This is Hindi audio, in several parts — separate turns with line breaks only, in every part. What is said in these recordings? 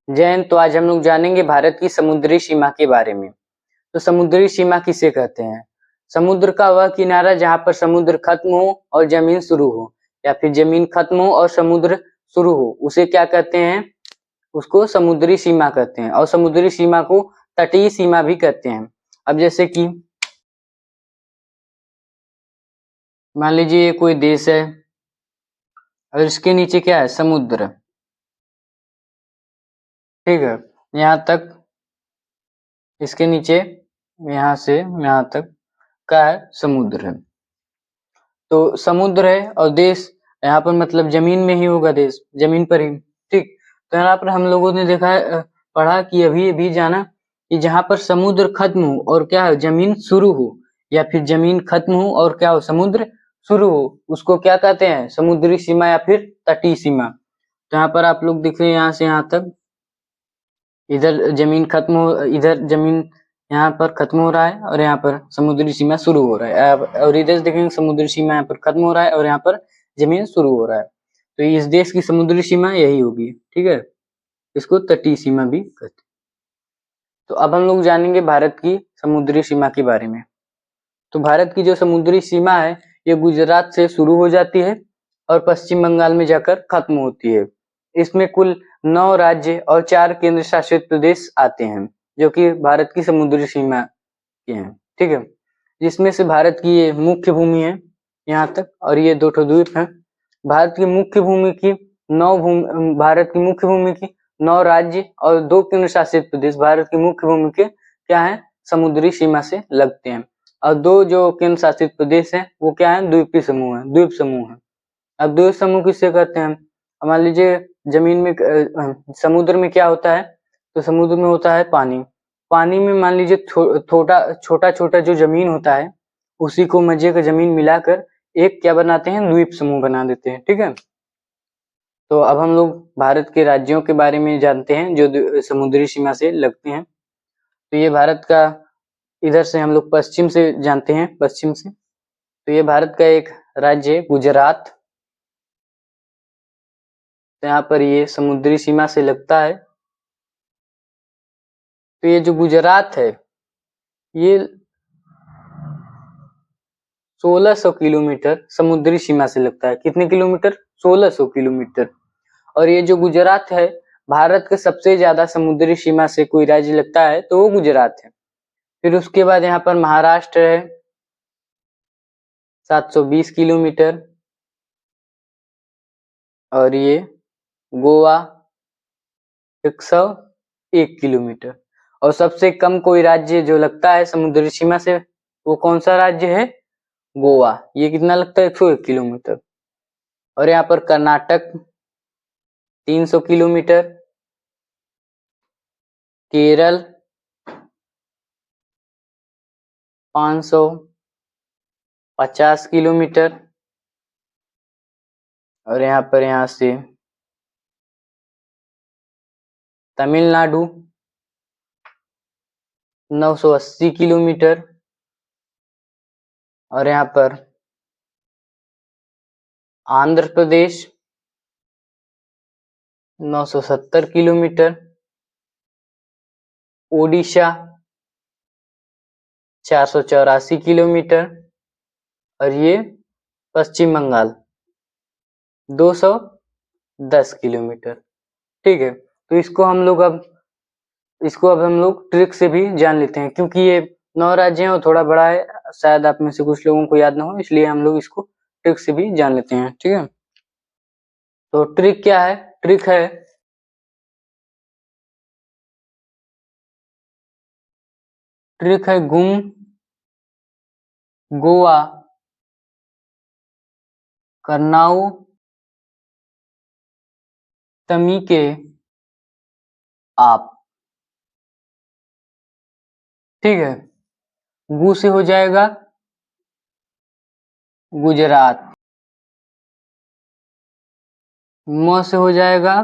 जैन, तो आज हम लोग जानेंगे भारत की समुद्री सीमा के बारे में। तो समुद्री सीमा किसे कहते हैं? समुद्र का वह किनारा जहाँ पर समुद्र खत्म हो और जमीन शुरू हो, या फिर जमीन खत्म हो और समुद्र शुरू हो, उसे क्या कहते हैं? उसको समुद्री सीमा कहते हैं। और समुद्री सीमा को तटीय सीमा भी कहते हैं। अब जैसे कि मान लीजिए ये कोई देश है और इसके नीचे क्या है? समुद्र। ठीक है, यहाँ तक, इसके नीचे यहाँ से यहाँ तक का है? समुद्र है। तो समुद्र है और देश यहाँ पर मतलब जमीन में ही होगा, देश जमीन पर ही। ठीक, तो यहाँ पर हम लोगों ने देखा है, पढ़ा कि अभी जाना कि जहाँ पर समुद्र खत्म हो और क्या है? जमीन शुरू हो, या फिर जमीन खत्म हो और क्या हो? समुद्र शुरू हो, उसको क्या कहते हैं? समुद्री सीमा या फिर तटीय सीमा। तो यहाँ पर आप लोग देख रहे हैं यहाँ से यहाँ तक, इधर जमीन खत्म हो, इधर जमीन यहाँ पर खत्म हो रहा है और यहाँ पर समुद्री सीमा शुरू हो रहा है। और इधर देखेंगे समुद्री सीमा यहाँ पर खत्म हो रहा है और यहाँ पर जमीन शुरू हो रहा है। तो इस देश की समुद्री सीमा यही होगी। ठीक है, इसको तटीय सीमा भी कहते हैं। तो अब हम लोग जानेंगे भारत की समुद्री सीमा के बारे में। तो भारत की जो समुद्री सीमा है ये गुजरात से शुरू हो जाती है और पश्चिम बंगाल में जाकर खत्म होती है। इसमें कुल 9 राज्य और 4 केंद्र शासित प्रदेश आते हैं जो कि भारत की समुद्री सीमा के हैं। ठीक है, जिसमें से भारत की ये मुख्य भूमि है यहाँ तक, और ये 2 ठो द्वीप है। भारत की मुख्य भूमि की 9 राज्य और 2 केंद्र शासित प्रदेश भारत की मुख्य भूमि के क्या है? समुद्री सीमा से लगते हैं। और 2 जो केंद्र शासित प्रदेश हैं वो क्या है? द्वीपीय समूह है, द्वीप समूह है। अब द्वीप समूह किससे कहते हैं? मान लीजिए जमीन में समुद्र में क्या होता है? तो समुद्र में होता है पानी। पानी में मान लीजिए छोटा छोटा जो जमीन होता है उसी को मजे का जमीन मिलाकर एक क्या बनाते हैं? द्वीप समूह बना देते हैं। ठीक है, तो अब हम लोग भारत के राज्यों के बारे में जानते हैं जो समुद्री सीमा से लगते हैं। तो ये भारत का, इधर से हम लोग पश्चिम से जानते हैं, पश्चिम से। तो ये भारत का एक राज्य है गुजरात। तो यहाँ पर ये समुद्री सीमा से लगता है। तो ये जो गुजरात है ये 1600 किलोमीटर समुद्री सीमा से लगता है। कितने किलोमीटर? 1600 किलोमीटर। और ये जो गुजरात है, भारत के सबसे ज्यादा समुद्री सीमा से कोई राज्य लगता है तो वो गुजरात है। फिर उसके बाद यहाँ पर महाराष्ट्र है 720 किलोमीटर, और ये गोवा 101 किलोमीटर। और सबसे कम कोई राज्य जो लगता है समुद्री सीमा से वो कौन सा राज्य है? गोवा। ये कितना लगता है? 101 किलोमीटर। और यहाँ पर कर्नाटक 300 किलोमीटर, केरल 550 किलोमीटर, और यहाँ पर यहाँ से तमिलनाडु 980 किलोमीटर, और यहाँ पर आंध्र प्रदेश 970 किलोमीटर, ओडिशा 484 किलोमीटर, और ये पश्चिम बंगाल 210 किलोमीटर। ठीक है, तो इसको हम लोग अब हम लोग ट्रिक से भी जान लेते हैं, क्योंकि ये 9 राज्य हैं और थोड़ा बड़ा है, शायद आप में से कुछ लोगों को याद ना हो, इसलिए हम लोग इसको ट्रिक से भी जान लेते हैं। ठीक है, तो ट्रिक क्या है? ट्रिक है गुम, गोवा, करनाऊ, तमीके, आप। ठीक है, गु से हो जाएगा गुजरात, म से हो जाएगा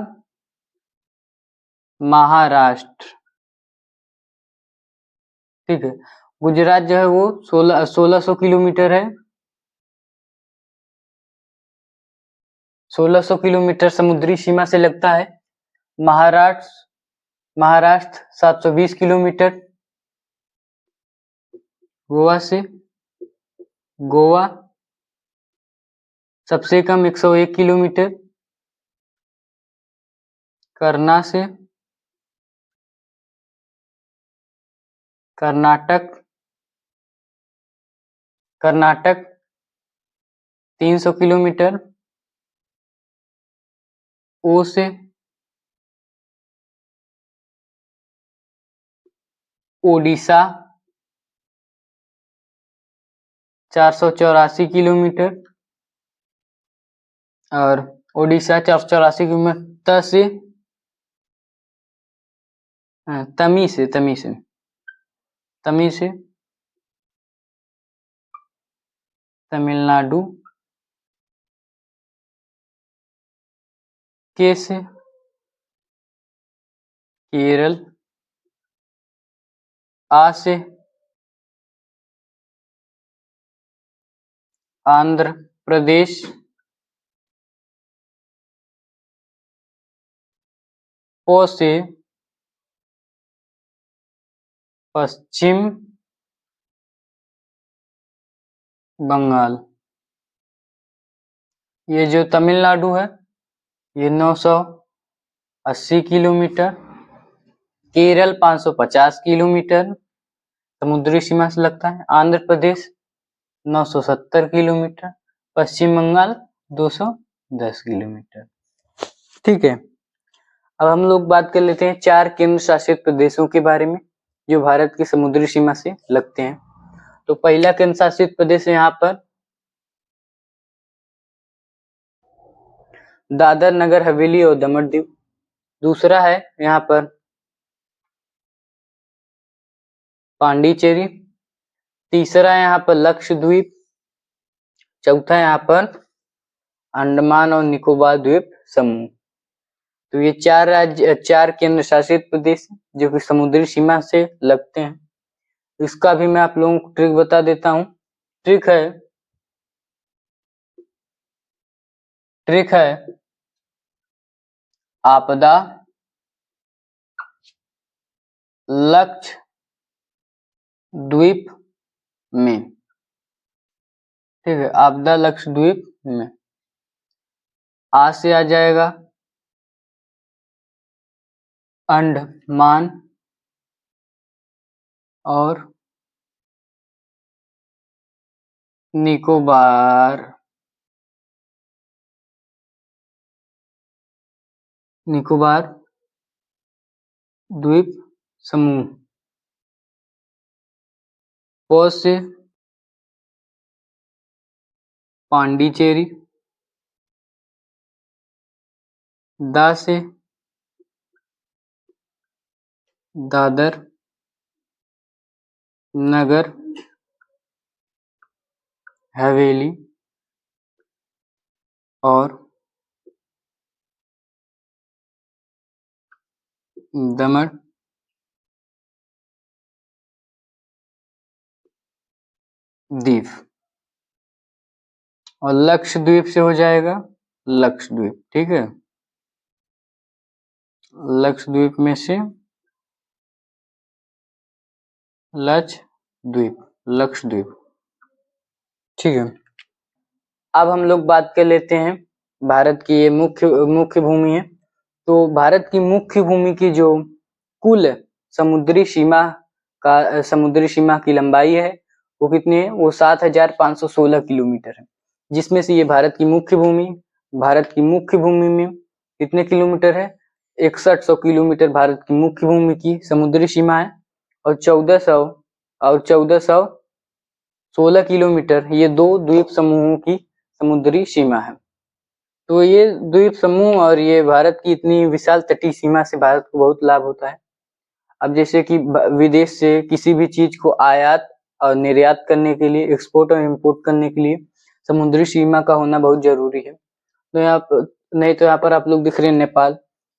महाराष्ट्र। ठीक है, गुजरात जो है वो 1600 किलोमीटर है। 1600 किलोमीटर समुद्री सीमा से लगता है। महाराष्ट्र महाराष्ट्र 720 किलोमीटर, गोवा से, गोवा सबसे कम 101 किलोमीटर, करना से, कर्नाटक, कर्नाटक 300 किलोमीटर, ओ से, ओडिशा 484 किलोमीटर, और ओडिशा 484 किलोमीटर से तमी से तमिलनाडु, के से केरल, आ से आंध्र प्रदेश, ओ से पश्चिम बंगाल। ये जो तमिलनाडु है ये 980 किलोमीटर, केरल 550 किलोमीटर समुद्री सीमा से लगता है, आंध्र प्रदेश 970 किलोमीटर, पश्चिम बंगाल 210 किलोमीटर। ठीक है, अब हम लोग बात कर लेते हैं 4 केंद्र शासित प्रदेशों के बारे में जो भारत की समुद्री सीमा से लगते हैं। तो पहला केंद्र शासित प्रदेश है यहाँ पर दादर नगर हवेली और दमन दीव। दूसरा है यहाँ पर पांडिचेरी। तीसरा है यहाँ पर लक्षद्वीप। चौथा है यहाँ पर अंडमान और निकोबार द्वीप समूह। तो ये 4 केंद्र शासित प्रदेश जो कि समुद्री सीमा से लगते हैं। इसका भी मैं आप लोगों को ट्रिक बता देता हूँ। ट्रिक है आपदा लक्षद्वीप में। ठीक है, आपदा लक्षद्वीप में आ से आ जाएगा अंडमान और निकोबार द्वीप समूह। प से पांडिचेरी, दा से दादर नगर हवेली और दमन द्वीप, और लक्षद्वीप से हो जाएगा लक्षद्वीप। ठीक है, लक्षद्वीप में से लक्षद्वीप। ठीक है, अब हम लोग बात कर लेते हैं भारत की ये मुख्य भूमि है। तो भारत की मुख्य भूमि की जो कुल समुद्री सीमा की लंबाई है वो कितनी है? वो 7516 किलोमीटर है। जिसमें से ये भारत की मुख्य भूमि में कितने किलोमीटर है? 6100 किलोमीटर भारत की मुख्य भूमि की समुद्री सीमा है, और 1416 किलोमीटर ये 2 द्वीप समूहों की समुद्री सीमा है। तो ये द्वीप समूह और ये भारत की इतनी विशाल तटीय सीमा से भारत को बहुत लाभ होता है। अब जैसे कि विदेश से किसी भी चीज को आयात और निर्यात करने के लिए, एक्सपोर्ट और इंपोर्ट करने के लिए समुद्री सीमा का होना बहुत जरूरी है। तो नहीं तो यहाँ पर आप लोग दिख रहे हैं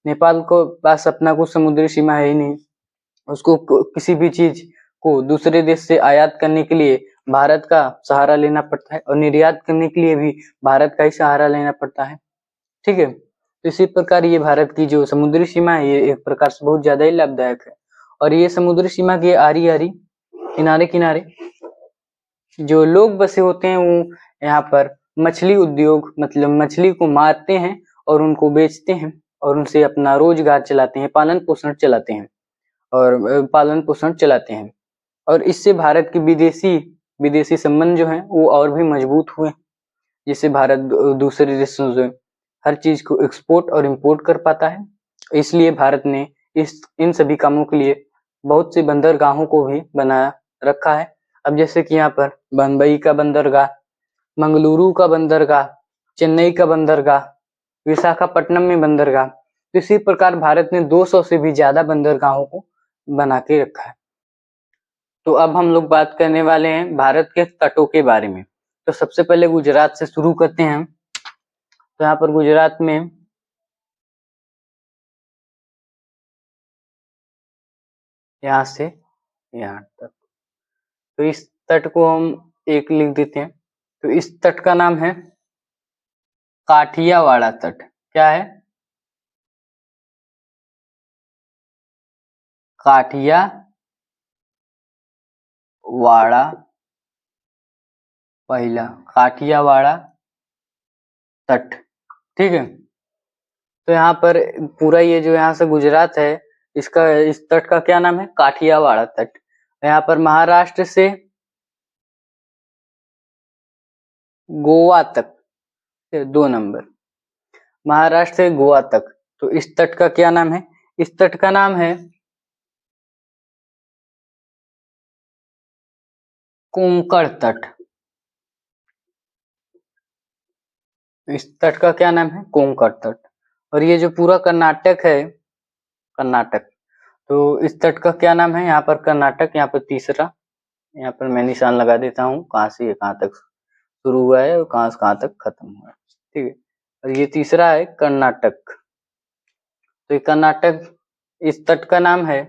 नेपाल को पास अपना कुछ समुद्री सीमा है ही नहीं। उसको किसी भी चीज को दूसरे देश से आयात करने के लिए भारत का सहारा लेना पड़ता है, और निर्यात करने के लिए भी भारत का ही सहारा लेना पड़ता है। ठीक है, तो इसी प्रकार ये भारत की जो समुद्री सीमा है ये एक प्रकार से बहुत ज्यादा ही लाभदायक है। और ये समुद्री सीमा के आरी आरी किनारे किनारे जो लोग बसे होते हैं वो यहाँ पर मछली उद्योग मतलब मछली को मारते हैं और उनको बेचते हैं और उनसे अपना रोजगार चलाते हैं, पालन पोषण चलाते हैं और इससे भारत के विदेशी संबंध जो हैं वो और भी मजबूत हुए, जिससे भारत दूसरे देशों से हर चीज को एक्सपोर्ट और इंपोर्ट कर पाता है। इसलिए भारत ने इन सभी कामों के लिए बहुत से बंदरगाहों को भी बनाया रखा है। अब जैसे कि यहाँ पर बम्बई का बंदरगाह, मंगलुरु का बंदरगाह, चेन्नई का बंदरगाह, विशाखापट्टनम में बंदरगाह, इसी प्रकार भारत ने 200 से भी ज्यादा बंदरगाहों को बना के रखा है। तो अब हम लोग बात करने वाले हैं भारत के तटों के बारे में। तो सबसे पहले गुजरात से शुरू करते हैं। तो यहाँ पर गुजरात में यहाँ से यहाँ तक, तो इस तट को हम एक लिख देते हैं। तो इस तट का नाम है काठियावाड़ तट। क्या है? काठियावाड़ पहला, काठियावाड़ तट। ठीक है। तो यहाँ पर पूरा ये जो यहाँ से गुजरात है इसका इस तट का क्या नाम है? काठियावाड़ तट। यहाँ पर महाराष्ट्र से गोवा तक 2 नंबर, महाराष्ट्र से गोवा तक। तो इस तट का क्या नाम है? इस तट का नाम है कोंकण तट। इस तट का क्या नाम है? कोंकण तट। और ये जो पूरा कर्नाटक है, कर्नाटक, तो इस तट का क्या नाम है? यहाँ पर कर्नाटक, यहाँ पर तीसरा, यहाँ पर मैं निशान लगा देता हूँ कहाँ से कहाँ तक शुरू हुआ है और कहाँ से कहाँ तक खत्म हुआ है। ठीक है। और ये तीसरा है कर्नाटक। तो ये कर्नाटक, इस तट का नाम है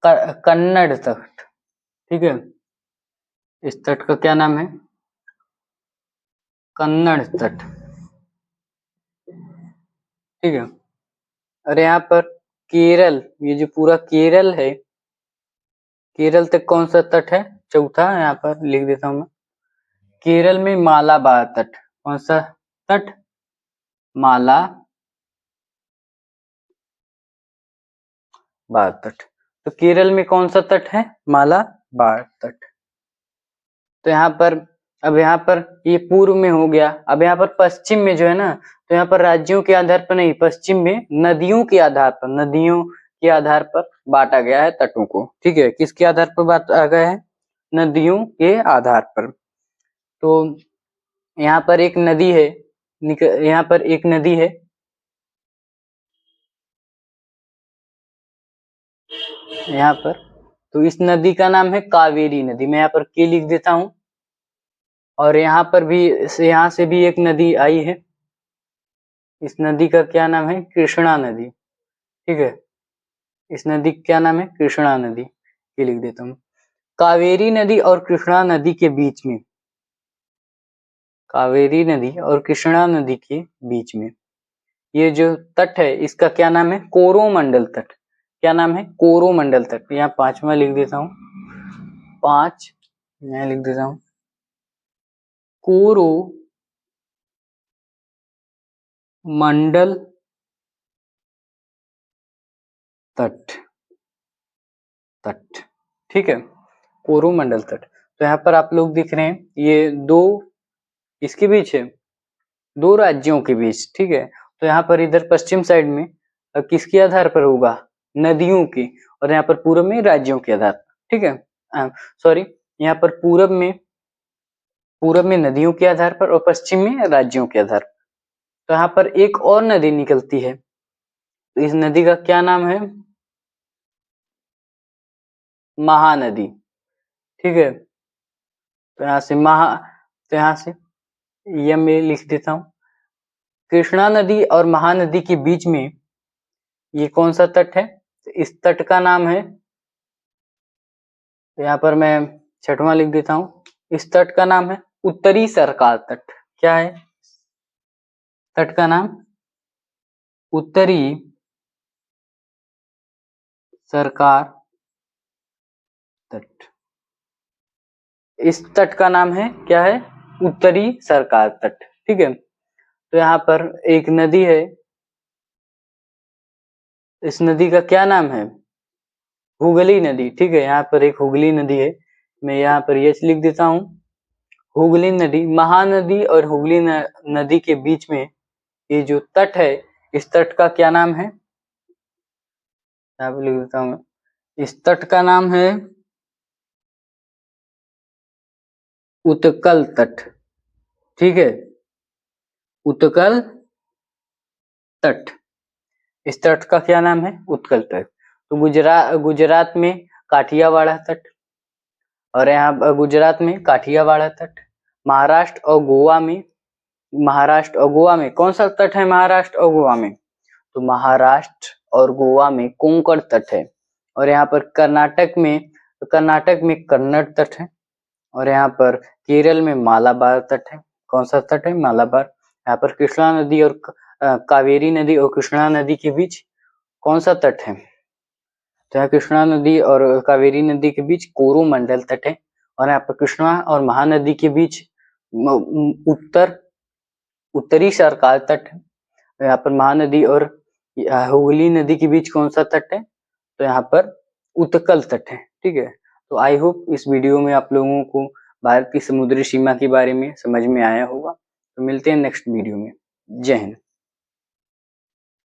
कन्नड़ तट। ठीक है। इस तट का क्या नाम है? कन्नड़ तट। ठीक है। और यहाँ पर केरल, ये जो पूरा केरल है, केरल तक कौन सा तट है? चौथा, यहाँ पर लिख देता हूँ मैं। केरल में मालाबार तट। कौन सा तट? मालाबार तट। तो केरल में कौन सा तट है? मालाबार तट। तो यहाँ पर अब यहाँ पर ये पूर्व में हो गया। अब यहाँ पर पश्चिम में जो है ना, तो यहाँ पर राज्यों के आधार पर नहीं, पश्चिम में नदियों के आधार पर बांटा गया है तटों को। ठीक है। किसके आधार पर बांटा गया है? नदियों के आधार पर। तो यहाँ पर एक नदी है, यहाँ पर एक नदी है, यहाँ पर, तो इस नदी का नाम है कावेरी नदी। मैं यहाँ पर के लिख देता हूँ। और यहाँ पर भी, यहाँ से भी एक नदी आई है, इस नदी का क्या नाम है? कृष्णा नदी। ठीक है। इस नदी का क्या नाम है? कृष्णा नदी। ये लिख देता हूँ। कावेरी नदी और कृष्णा नदी के बीच में, कावेरी नदी और कृष्णा नदी के बीच में ये जो तट है इसका क्या नाम है? कोरोमंडल तट। क्या नाम है? कोरोमंडल तट। यहाँ 5वां लिख देता हूँ, 5 मैं लिख देता हूँ, कोरोमंडल तट। ठीक है। कोरोमंडल तट। तो यहाँ पर आप लोग दिख रहे हैं ये दो, इसके बीच है, 2 राज्यों के बीच। ठीक है। तो यहाँ पर इधर पश्चिम साइड में किसके आधार पर होगा? नदियों की। और यहाँ पर पूर्व में राज्यों के आधार पर। ठीक है। सॉरी, यहाँ पर पूरब में नदियों के आधार पर और पश्चिम में राज्यों के आधार पर। तो यहाँ पर एक और नदी निकलती है, तो इस नदी का क्या नाम है? महानदी। ठीक है। तो यहाँ से यह मैं लिख देता हूँ। कृष्णा नदी और महानदी के बीच में ये कौन सा तट है? तो इस तट का नाम है, तो यहाँ पर मैं 6वां लिख देता हूँ, इस तट का नाम है उत्तरी सरकार तट। क्या है? तट का नाम उत्तरी सरकार तट। इस तट का नाम है क्या है? उत्तरी सरकार तट। ठीक है, तो यहाँ पर एक नदी है, इस नदी का क्या नाम है? हुगली नदी। ठीक है, यहाँ पर एक हुगली नदी है, मैं यहाँ पर यस लिख देता हूँ। हुगली नदी, महानदी और हुगली नदी के बीच में ये जो तट है, इस तट का क्या नाम है? यहाँ पर लिख देता हूँ, इस तट का नाम है उत्कल तट। ठीक है, उत्कल तट, इस तट का क्या नाम है? उत्कल तट। तो गुजरात में काठियावाड़ तट, और यहाँ गुजरात में काठियावाड़ तट। महाराष्ट्र और गोवा में कौन सा तट है? महाराष्ट्र और गोवा में, तो महाराष्ट्र और गोवा में कोंकण तट है। और यहाँ पर कर्नाटक में कन्नड़ तट है। और यहाँ पर केरल में मालाबार तट है। कौन सा तट है? मालाबार। यहाँ पर कृष्णा नदी और कावेरी नदी और कृष्णा नदी के बीच कौन सा तट है? तो यहाँ कृष्णा नदी और कावेरी नदी के बीच कोरोमंडल तट है। और यहाँ पर कृष्णा और महानदी के बीच उत्तरी सरकार तट है। यहाँ पर महानदी और हुगली नदी के बीच कौन सा तट है? तो यहाँ पर उत्कल तट है। ठीक है, तो आई होप इस वीडियो में आप लोगों को भारत की समुद्री सीमा के बारे में समझ में आया होगा। तो मिलते हैं नेक्स्ट वीडियो में। जय हिंद।